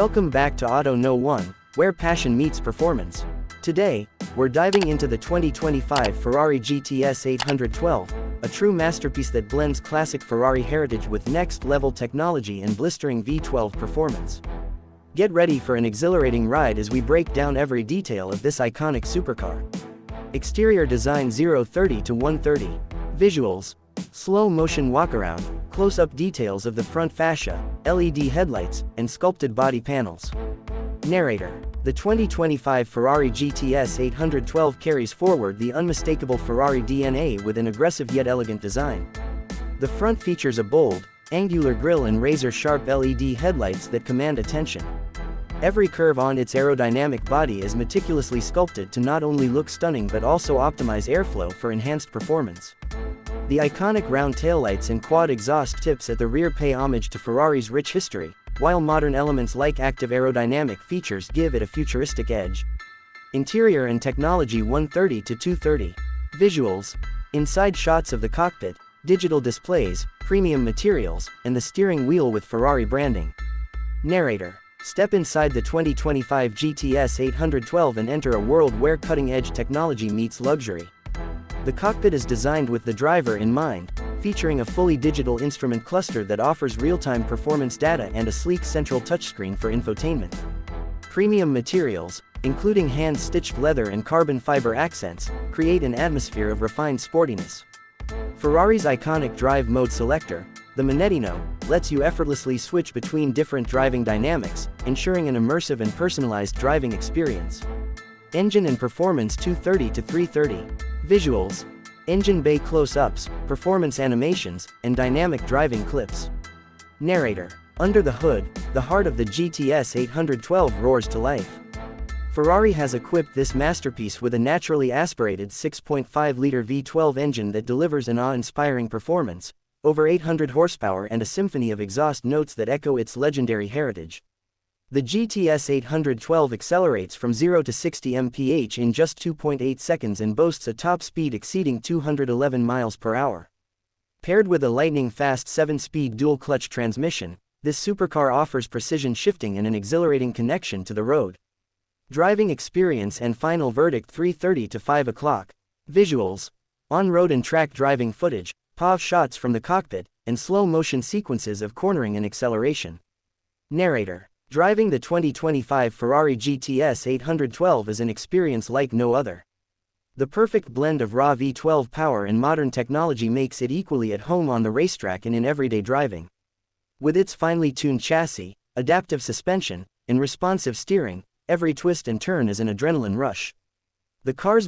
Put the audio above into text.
Welcome back to Auto No. 1, where passion meets performance. Today, we're diving into the 2025 Ferrari GTS 812, a true masterpiece that blends classic Ferrari heritage with next-level technology and blistering V12 performance. Get ready for an exhilarating ride as we break down every detail of this iconic supercar. Exterior design 0-30 to 130. Visuals: slow-motion walkaround, close-up details of the front fascia, LED headlights, and sculpted body panels. Narrator: the 2025 Ferrari GTS 812 carries forward the unmistakable Ferrari DNA with an aggressive yet elegant design. The front features a bold, angular grille and razor-sharp LED headlights that command attention. Every curve on its aerodynamic body is meticulously sculpted to not only look stunning but also optimize airflow for enhanced performance. The iconic round taillights and quad exhaust tips at the rear pay homage to Ferrari's rich history, while modern elements like active aerodynamic features give it a futuristic edge. Interior and technology 130 to 230. Visuals: inside shots of the cockpit, digital displays, premium materials, and the steering wheel with Ferrari branding. Narrator: step inside the 2025 GTS 812 and enter a world where cutting-edge technology meets luxury. The cockpit is designed with the driver in mind, featuring a fully digital instrument cluster that offers real-time performance data and a sleek central touchscreen for infotainment. Premium materials, including hand-stitched leather and carbon fiber accents, create an atmosphere of refined sportiness. Ferrari's iconic drive mode selector, the Manettino, lets you effortlessly switch between different driving dynamics, ensuring an immersive and personalized driving experience. Engine and performance 230 to 330. Visuals: engine bay close-ups, performance animations, and dynamic driving clips. Narrator: under the hood, the heart of the GTS 812 roars to life. Ferrari has equipped this masterpiece with a naturally aspirated 6.5-liter V12 engine that delivers an awe-inspiring performance, over 800 horsepower and a symphony of exhaust notes that echo its legendary heritage. The GTS 812 accelerates from 0 to 60 mph in just 2.8 seconds and boasts a top speed exceeding 211 miles per hour. Paired with a lightning-fast 7-speed dual-clutch transmission, this supercar offers precision shifting and an exhilarating connection to the road. Driving experience and final verdict 3:30 to 5 o'clock. Visuals: on-road and track driving footage, POV shots from the cockpit, and slow-motion sequences of cornering and acceleration. Narrator: driving the 2025 Ferrari GTS 812 is an experience like no other. The perfect blend of raw V12 power and modern technology makes it equally at home on the racetrack and in everyday driving. With its finely tuned chassis, adaptive suspension, and responsive steering, every twist and turn is an adrenaline rush. The car's